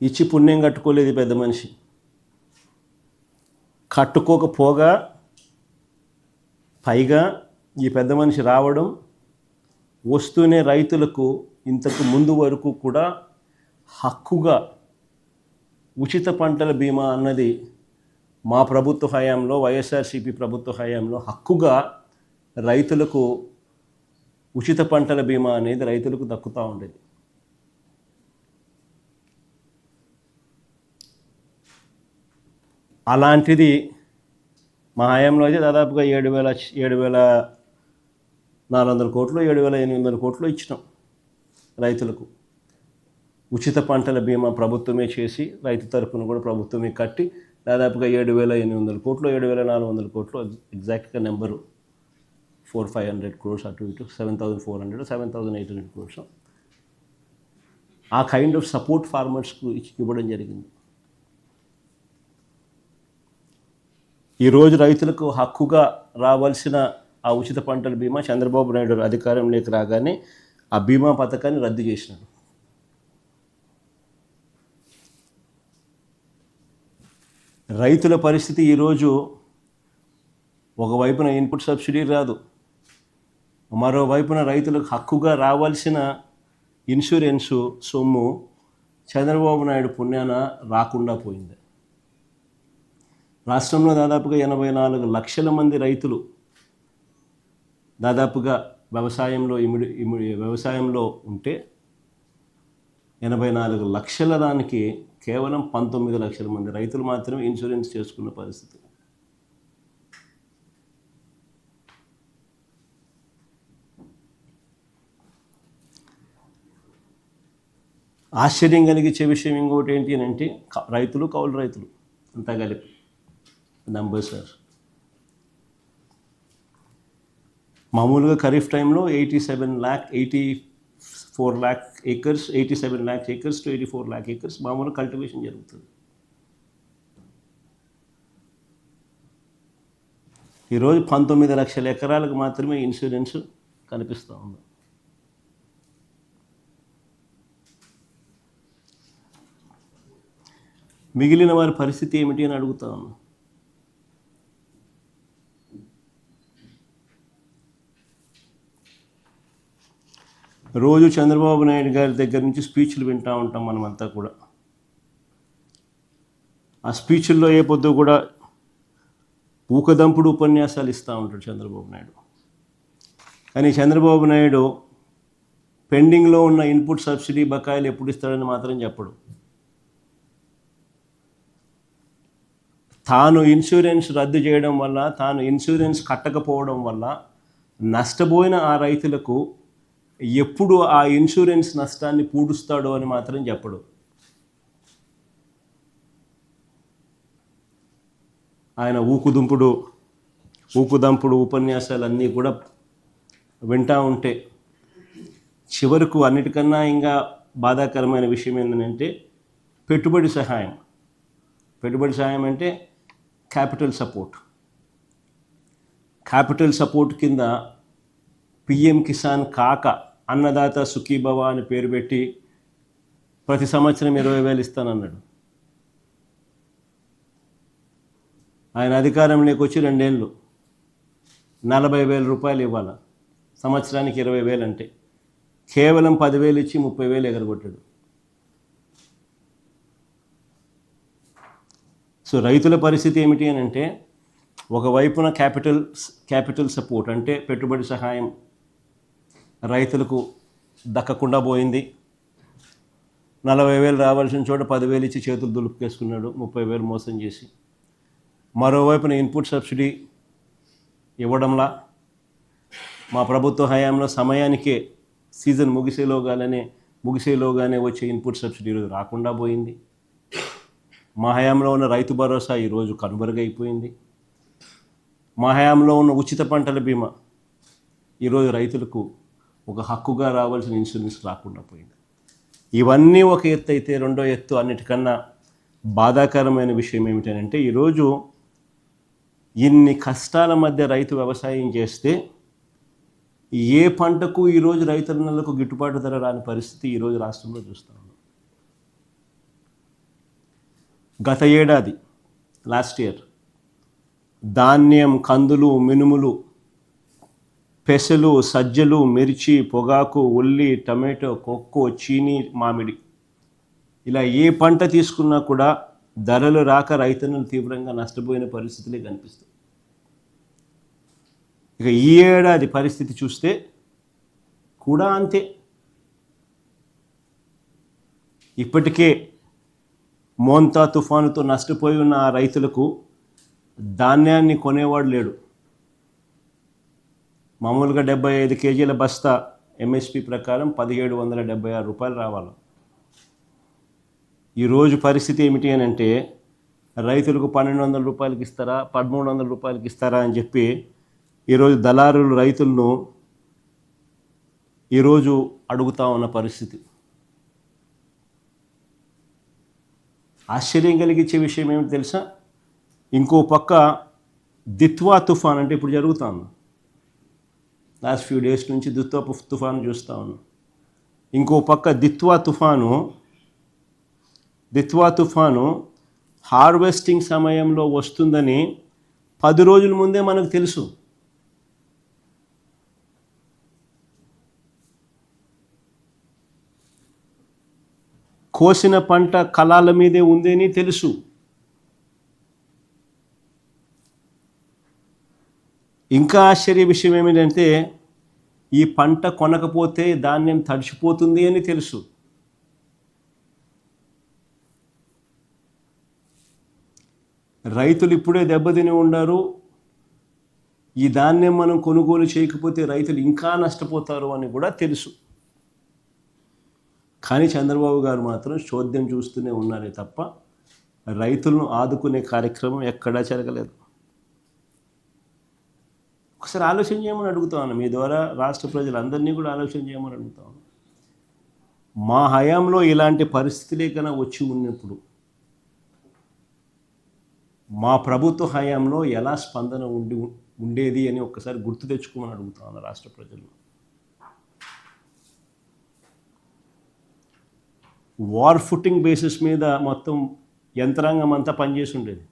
ఇచ్చి పుణ్యం కట్టుకోలేదు పెద్ద మనిషి. కట్టుకోకపోగా పైగా ఈ పెద్ద మనిషి రావడం, వస్తూనే రైతులకు ఇంతకు ముందు వరకు కూడా హక్కుగా ఉచిత పంటల బీమా అన్నది మా ప్రభుత్వ హయాంలో, వైఎస్ఆర్సీపీ ప్రభుత్వ హయాంలో హక్కుగా రైతులకు ఉచిత పంటల బీమా అనేది రైతులకు దక్కుతూ ఉండేది. అలాంటిది మా హయాంలో అయితే దాదాపుగా 7,400 కోట్లు 7,800 కోట్లు ఇచ్చినాం రైతులకు. ఉచిత పంటల బీమా ప్రభుత్వమే చేసి రైతు తరపున కూడా ప్రభుత్వమే కట్టి దాదాపుగా 7,800 కోట్లు 7,400 కోట్లు, ఎగ్జాక్ట్గా నెంబరు 400-500 crores అటు ఇటు, 7,400-7,800 crores ఆ కైండ్ ఆఫ్ సపోర్ట్ ఫార్మర్స్కు ఇవ్వడం జరిగింది. ఈరోజు రైతులకు హక్కుగా రావాల్సిన ఆ ఉచిత పంటల బీమా చంద్రబాబు నాయుడు అధికారంలోకి రాగానే ఆ బీమా పథకాన్ని రద్దు చేసినాడు. రైతుల పరిస్థితి ఈరోజు ఒకవైపున ఇన్పుట్ సబ్సిడీ రాదు, మరోవైపున రైతులకు హక్కుగా రావాల్సిన ఇన్సూరెన్సు సొమ్ము చంద్రబాబు నాయుడు పుణ్యాన రాకుండా పోయింది. రాష్ట్రంలో దాదాపుగా 84 లక్షల మంది రైతులు దాదాపుగా వ్యవసాయంలో ఉంటే 84 లక్షల దానికి కేవలం 19 లక్షల మంది రైతులు మాత్రమే ఇన్సూరెన్స్ చేసుకున్న పరిస్థితి. ఆశ్చర్యం కలిగించే విషయం ఇంకోటి ఏంటి అని అంటే రైతులు, కౌలు రైతులు అంతా కలిపి నంబర్స్ సార్. మామూలుగా ఖరీఫ్ టైంలో 87 lakh acres to 84 lakh acres మామూలుగా కల్టివేషన్ జరుగుతుంది. ఈరోజు 19 లక్షల ఎకరాలకు మాత్రమే ఇన్సూరెన్స్ కనిపిస్తూ ఉంది. మిగిలిన వారి పరిస్థితి ఏమిటి అని అడుగుతా ఉన్నాం. రోజు చంద్రబాబు నాయుడు గారి దగ్గర నుంచి స్పీచ్లు వింటూ ఉంటాం మనమంతా కూడా. ఆ స్పీచ్ల్లో ఏ పొద్దు కూడా ఊకదంపుడు ఉపన్యాసాలు ఇస్తూ ఉంటాడు చంద్రబాబు నాయుడు. కానీ చంద్రబాబు నాయుడు పెండింగ్లో ఉన్న ఇన్పుట్ సబ్సిడీ బకాయిలు ఎప్పుడు ఇస్తాడని మాత్రం చెప్పడు. తాను ఇన్సూరెన్స్ రద్దు చేయడం వల్ల, తాను ఇన్సూరెన్స్ కట్టకపోవడం వల్ల నష్టపోయిన ఆ రైతులకు ఎప్పుడు ఆ ఇన్సూరెన్స్ నష్టాన్ని పూడుస్తాడో అని మాత్రం చెప్పడు. ఆయన ఊకుదంపుడు ఉపన్యాసాలన్నీ కూడా వింటూ ఉంటే చివరకు అన్నిటికన్నా ఇంకా బాధాకరమైన విషయం ఏంటంటే పెట్టుబడి సహాయం అంటే క్యాపిటల్ సపోర్ట్ కింద పిఎం కిసాన్ కాక అన్నదాత సుఖీభవ అని పేరు పెట్టి ప్రతి సంవత్సరం 20,000 ఇస్తానన్నాడు. ఆయన అధికారంలోకి వచ్చి 2 ఏళ్ళు 40,000 రూపాయలు ఇవ్వాలి, సంవత్సరానికి 20,000 అంటే కేవలం 10,000 ఇచ్చి 30,000 ఎగరగొట్టాడు. సో రైతుల పరిస్థితి ఏమిటి అని అంటే ఒకవైపున క్యాపిటల్ సపోర్ట్ అంటే పెట్టుబడి సహాయం రైతులకు దక్కకుండా పోయింది. 40,000 రావాల్సిన చోట 10,000 ఇచ్చి చేతులు దులుపుకేసుకున్నాడు, 30,000 మోసం చేసి. మరోవైపున ఇన్పుట్ సబ్సిడీ ఇవ్వడంలా మా ప్రభుత్వ హయాంలో సమయానికే సీజన్ ముగిసేలోగానే వచ్చే ఇన్పుట్ సబ్సిడీ ఈరోజు రాకుండా పోయింది. మా హయాంలో ఉన్న రైతు భరోసా ఈరోజు కనుమరుగైపోయింది. మా హయాంలో ఉన్న ఉచిత పంటల బీమా ఈరోజు రైతులకు ఒక హక్కుగా రావాల్సిన ఇన్సూరెన్స్ రాకుండా పోయింది. ఇవన్నీ ఒక ఎత్తు అయితే, రెండో ఎత్తు అన్నిటికన్నా బాధాకరమైన విషయం ఏమిటంటే ఈరోజు ఇన్ని కష్టాల మధ్య రైతు వ్యవసాయం చేస్తే ఏ పంటకు ఈరోజు రైతన్నలకు గిట్టుబాటు ధర రాని పరిస్థితి ఈరోజు రాష్ట్రంలో చూస్తూ ఉన్నాం. గత ఏడాది లాస్ట్ ఇయర్ ధాన్యం, కందులు, మినుములు, పెసలు, సజ్జలు, మిర్చి, పొగాకు, ఉల్లి, టమాటో, కొక్కో, చీనీ, మామిడి ఇలా ఏ పంట తీసుకున్నా కూడా ధరలు రాక రైతన్నలు తీవ్రంగా నష్టపోయిన పరిస్థితులే కనిపిస్తాయి. ఇక ఈ ఏడాది పరిస్థితి చూస్తే కూడా అంతే. ఇప్పటికే మోంతా తుఫానుతో నష్టపోయి ఉన్న ఆ రైతులకు ధాన్యాన్ని కొనేవాడు లేడు. మామూలుగా 75 కేజీల బస్తా ఎంఎస్పి ప్రకారం 1776 రూపాయలు రావాలి. ఈరోజు పరిస్థితి ఏమిటి అని అంటే రైతులకు 1200 రూపాయలకి ఇస్తారా, 1300 రూపాయలకి ఇస్తారా అని చెప్పి ఈరోజు దళారులు రైతులను ఈరోజు అడుగుతా ఉన్న పరిస్థితి. ఆశ్చర్యం కలిగించే విషయం ఏమిటి తెలుసా? ఇంకో పక్క దిత్వా తుఫాన్ అంటే ఇప్పుడు జరుగుతా ఉంది. లాస్ట్ ఫ్యూ డేస్ నుంచి దిత్వా తుఫాను చూస్తూ ఉన్నాం. ఇంకో పక్క దిత్వా తుఫాను హార్వెస్టింగ్ సమయంలో వస్తుందని 10 రోజుల ముందే మనకు తెలుసు. కోసిన పంట కళాల మీదే ఉందని తెలుసు. ఇంకా ఆశ్చర్య విషయం ఏమిటంటే ఈ పంట కొనకపోతే ధాన్యం తడిచిపోతుంది అని తెలుసు. రైతులు ఇప్పుడే దెబ్బతిని ఉన్నారు. ఈ ధాన్యం మనం కొనుగోలు చేయకపోతే రైతులు ఇంకా నష్టపోతారు అని కూడా తెలుసు. కానీ చంద్రబాబు గారు మాత్రం చోద్యం చూస్తూనే ఉన్నారే తప్ప రైతులను ఆదుకునే కార్యక్రమం ఎక్కడా జరగలేదు. ఒకసారి ఆలోచన చేయమని అడుగుతాను. మీ ద్వారా రాష్ట్ర ప్రజలందరినీ కూడా ఆలోచన చేయమని అడుగుతాను. మా హయాంలో ఇలాంటి పరిస్థితులే కన్నా వచ్చి ఉన్నప్పుడు మా ప్రభుత్వ హయాంలో ఎలా స్పందన ఉండేది అని ఒక్కసారి గుర్తు తెచ్చుకోమని అడుగుతాను రాష్ట్ర ప్రజలను. వార్ ఫుటింగ్ బేసిస్ మీద మొత్తం యంత్రాంగం అంతా పనిచేసి ఉండేది.